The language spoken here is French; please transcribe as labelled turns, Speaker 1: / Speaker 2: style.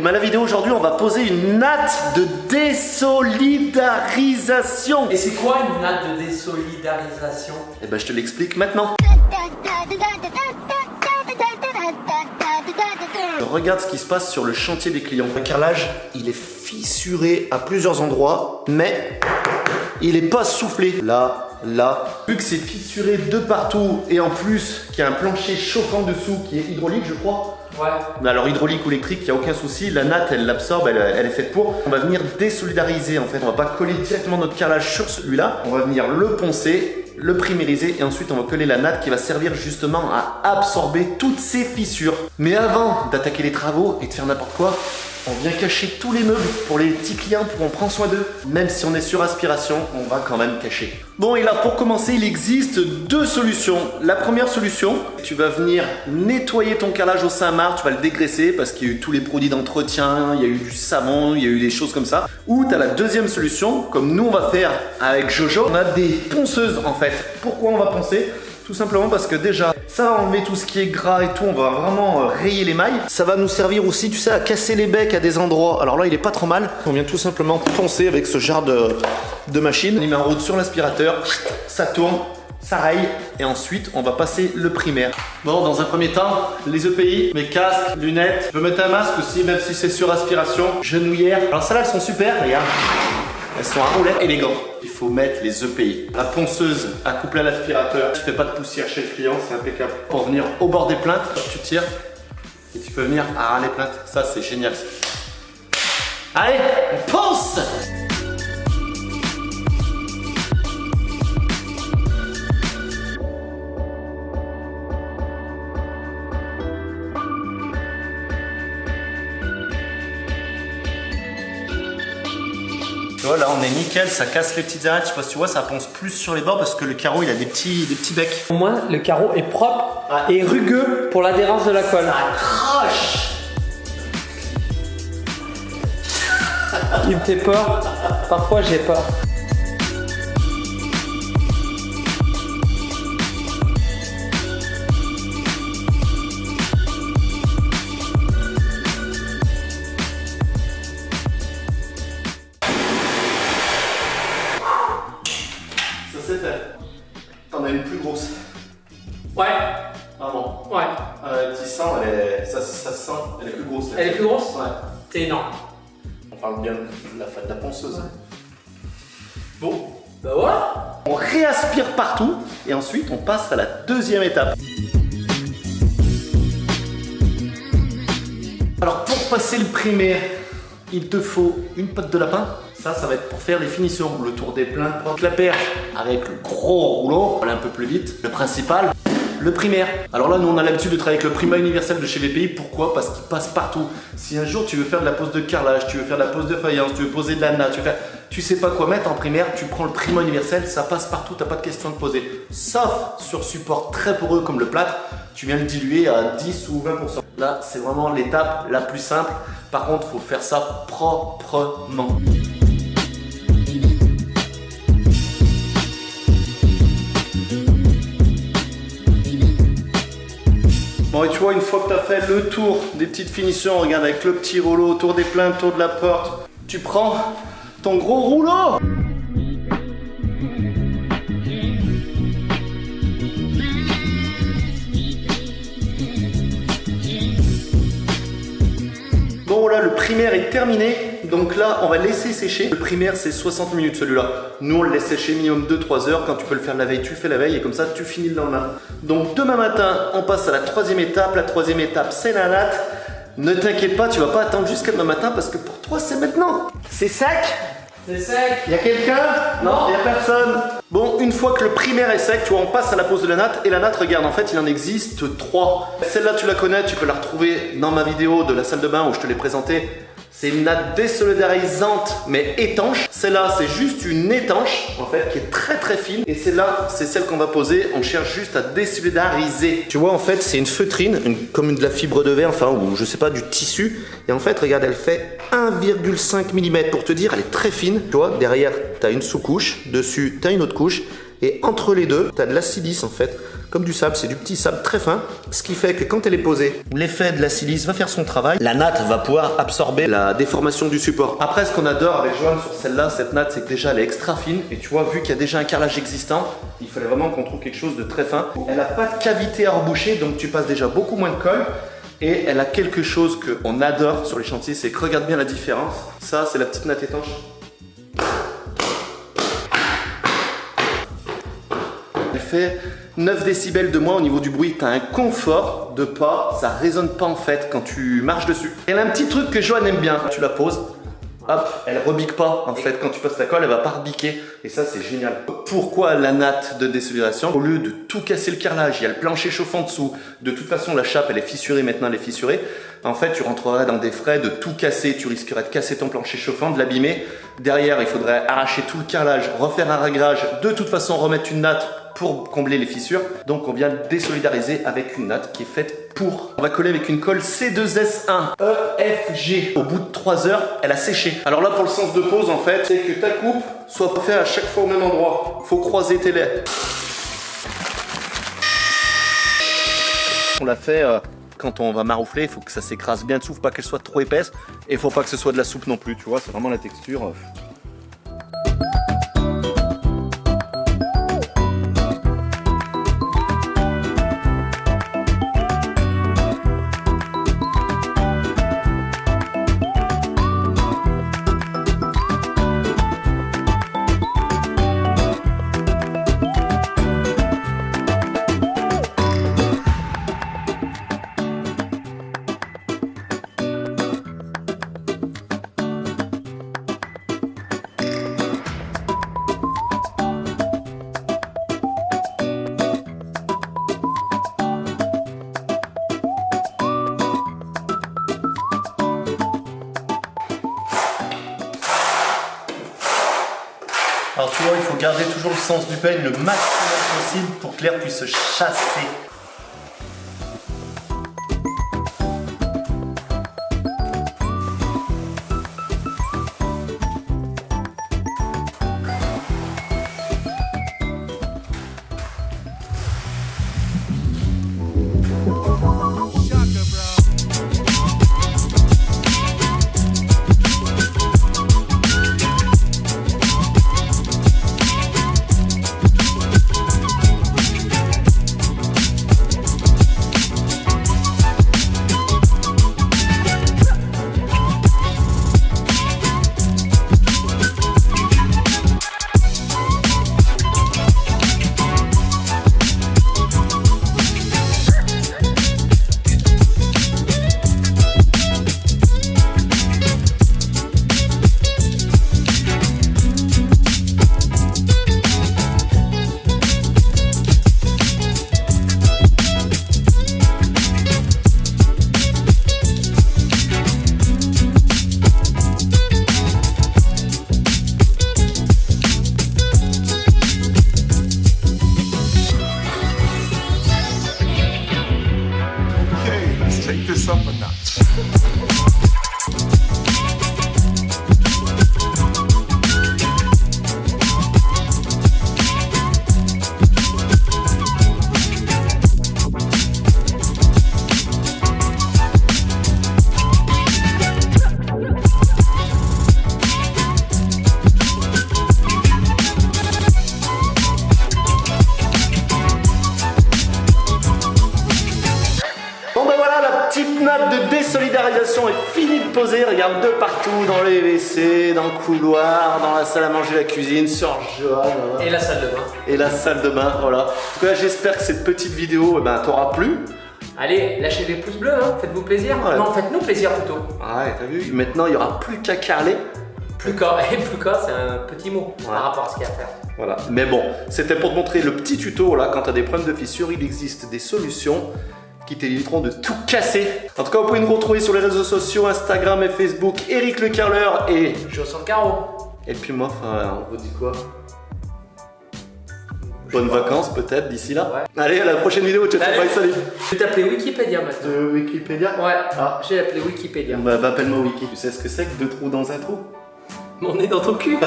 Speaker 1: ben la vidéo aujourd'hui, on va poser une natte de désolidarisation.
Speaker 2: Et c'est quoi une natte de désolidarisation?
Speaker 1: Et ben je te l'explique maintenant. Regarde ce qui se passe sur le chantier des clients. Le carrelage, il est fissuré à plusieurs endroits, mais il n'est pas soufflé. Là, vu que c'est fissuré de partout et en plus qu'il y a un plancher chauffant dessous qui est hydraulique, je crois.
Speaker 2: Ouais.
Speaker 1: Mais alors hydraulique ou électrique, il n'y a aucun souci. La natte, elle l'absorbe, elle est faite pour. On va venir désolidariser en fait. On va pas coller directement notre carrelage sur celui-là. On va venir le poncer, le primériser et ensuite on va coller la natte qui va servir justement à absorber toutes ces fissures. Mais avant d'attaquer les travaux et de faire n'importe quoi, on vient cacher tous les meubles pour les petits clients pour qu'on prend soin d'eux. Même si on est sur aspiration, on va quand même cacher. Bon, et là pour commencer, il existe deux solutions. La première solution, tu vas venir nettoyer ton carrelage au Saint-Marc, tu vas le dégraisser parce qu'il y a eu tous les produits d'entretien, il y a eu du savon, il y a eu des choses comme ça. Ou tu as la deuxième solution, comme nous on va faire avec Jojo, on a des ponceuses en fait. Pourquoi on va poncer ? Tout simplement parce que déjà, ça va enlever tout ce qui est gras et tout, on va vraiment rayer les mailles. Ça va nous servir aussi, tu sais, à casser les becs à des endroits. Alors là, il est pas trop mal. On vient tout simplement poncer avec ce genre de machine. On y met en route sur l'aspirateur, ça tourne, ça raye et ensuite, on va passer le primaire. Bon, dans un premier temps, les EPI, mes casques, lunettes. Je peux mettre un masque aussi, même si c'est sur aspiration. Genouillère. Alors celles-là, elles sont super, regarde. Elles sont à roulettes élégant. Il faut mettre les EPI. La ponceuse accouplée à l'aspirateur. Tu fais pas de poussière chez le client, c'est impeccable. Pour venir au bord des plaintes, tu tires et tu peux venir à les plaintes. Ça, c'est génial. Allez, on ponce! Tu vois, là on est nickel, ça casse les petites arêtes, je sais pas si tu vois, ça ponce plus sur les bords parce que le carreau il a des petits becs.
Speaker 2: Au moins, le carreau est propre et rugueux pour l'adhérence de la colle.
Speaker 1: Ça accroche.
Speaker 2: Il me fait peur. Parfois, j'ai peur.
Speaker 1: T'en as une plus grosse.
Speaker 2: Ouais.
Speaker 1: Ah bon?
Speaker 2: Ouais.
Speaker 1: Tu sens, ça se sent, elle est plus grosse.
Speaker 2: Elle est plus grosse?
Speaker 1: Ouais.
Speaker 2: C'est énorme.
Speaker 1: On parle bien de la ponceuse. Ouais. Bon.
Speaker 2: Bah voilà.
Speaker 1: On réaspire partout et ensuite on passe à la deuxième étape. Alors pour passer le primaire, il te faut une patte de lapin. Ça va être pour faire les finitions. Le tour des plaintes, la perche avec le gros rouleau, aller un peu plus vite. Le principal, le primaire. Alors là, nous on a l'habitude de travailler avec le primat universel de chez VPI. Pourquoi? Parce qu'il passe partout. Si un jour tu veux faire de la pose de carrelage, tu veux faire de la pose de faïence, tu veux poser de la natte, tu sais pas quoi mettre en primaire, tu prends le primat universel, ça passe partout, t'as pas de question de poser. Sauf sur support très poreux comme le plâtre, tu viens le diluer à 10 ou 20%. Là, c'est vraiment l'étape la plus simple. Par contre, il faut faire ça proprement. Bon, et tu vois, une fois que tu as fait le tour des petites finitions, regarde avec le petit rouleau, tour des plaintes, tour de la porte, tu prends ton gros rouleau. Bon, là, le primaire est terminé. Donc là, on va laisser sécher. Le primaire, c'est 60 minutes celui-là. Nous, on le laisse sécher minimum 2-3 heures. Quand tu peux le faire la veille, tu le fais la veille et comme ça, tu finis le lendemain. Donc demain matin, on passe à la troisième étape. La troisième étape, c'est la natte. Ne t'inquiète pas, tu vas pas attendre jusqu'à demain matin parce que pour toi, c'est maintenant. C'est sec?
Speaker 2: C'est sec.
Speaker 1: Il y a quelqu'un? Non, il n'y a personne. Bon, une fois que le primaire est sec, tu vois, on passe à la pose de la natte. Et la natte, regarde, en fait, il en existe 3. Celle-là, tu la connais, tu peux la retrouver dans ma vidéo de la salle de bain où je te l'ai présentée. C'est une natte désolidarisante mais étanche. Celle-là, c'est juste une étanche en fait qui est très très fine. Et celle-là, c'est celle qu'on va poser. On cherche juste à désolidariser. Tu vois, en fait, c'est une feutrine, comme de la fibre de verre, enfin, ou je sais pas, du tissu. Et en fait, regarde, elle fait 1,5 mm. Pour te dire, elle est très fine. Tu vois, derrière, tu as une sous-couche. Dessus, tu as une autre couche. Et entre les deux, tu as de l'acide en fait. comme du sable, c'est du petit sable très fin, ce qui fait que quand elle est posée, l'effet de la silice va faire son travail, la natte va pouvoir absorber la déformation du support. Après, ce qu'on adore avec Johan sur celle-là, cette natte, c'est que déjà elle est extra fine, et tu vois, vu qu'il y a déjà un carrelage existant, il fallait vraiment qu'on trouve quelque chose de très fin. Elle n'a pas de cavité à reboucher, donc tu passes déjà beaucoup moins de colle. Et elle a quelque chose qu'on adore sur les chantiers, c'est que regarde bien la différence. Ça, c'est la petite natte étanche. Elle fait 9 décibels de moins au niveau du bruit. Tu as un confort de pas, ça résonne pas en fait quand tu marches dessus. Elle a un petit truc que Johan aime bien. Tu la poses, hop, elle rebique pas en fait. Quand tu passes ta colle, elle va pas rebiquer. Et ça, c'est génial. Pourquoi la natte de désolidation? Au lieu de tout casser le carrelage, il y a le plancher chauffant dessous. De toute façon, la chape, elle est fissurée, maintenant elle est fissurée. En fait, tu rentrerais dans des frais de tout casser. Tu risquerais de casser ton plancher chauffant, de l'abîmer. Derrière, il faudrait arracher tout le carrelage, refaire un réglage. De toute façon, remettre une natte pour combler les fissures. Donc on vient désolidariser avec une natte qui est faite pour. On va coller avec une colle C2S1 EFG. Au bout de 3 heures, elle a séché. Alors là, pour le sens de pose, en fait, c'est que ta coupe soit pas faite à chaque fois au même endroit. Faut croiser tes laits. On l'a fait quand on va maroufler, il faut que ça s'écrase bien dessous, faut pas qu'elle soit trop épaisse et il faut pas que ce soit de la soupe non plus, tu vois, c'est vraiment la texture. Alors tu vois, il faut garder toujours le sens du peigne le maximum possible pour que l'air puisse se chasser.
Speaker 3: Take this up a notch.
Speaker 1: Petite natte de désolidarisation est finie de poser. Regarde de partout, dans les WC, dans le couloir, dans la salle à manger, la cuisine, sur Johan.
Speaker 2: Et la salle de bain.
Speaker 1: Et la salle de bain, voilà. En tout cas, j'espère que cette petite vidéo t'aura plu.
Speaker 2: Allez, lâchez des pouces bleus, hein. Faites-vous plaisir.
Speaker 1: Ouais.
Speaker 2: Non, faites-nous plaisir plutôt.
Speaker 1: Ouais, t'as vu, maintenant il n'y aura plus qu'à carreler.
Speaker 2: Plus qu'à, c'est un petit mot par rapport à ce qu'il y a à faire.
Speaker 1: Voilà, mais bon, c'était pour te montrer le petit tuto là. Quand tu as des problèmes de fissures, il existe des solutions qui t'éviteront de tout casser. En tout cas, vous pouvez nous retrouver sur les réseaux sociaux, Instagram et Facebook, Eric Le Carreleur et
Speaker 2: Jo sur le carreau.
Speaker 1: Et puis moi, on vous dit quoi? Bonnes vacances peut-être d'ici là.
Speaker 2: Ouais.
Speaker 1: Allez, à la prochaine vidéo, ciao, bye, salut.
Speaker 2: Je vais t'appeler Wikipédia maintenant.
Speaker 1: Wikipédia?
Speaker 2: Ouais,
Speaker 1: Ah.
Speaker 2: j'ai appelé Wikipédia.
Speaker 1: Bah appelle-moi Wiki. Tu sais ce que c'est que 2 trous dans un trou?
Speaker 2: Mon nez dans ton cul.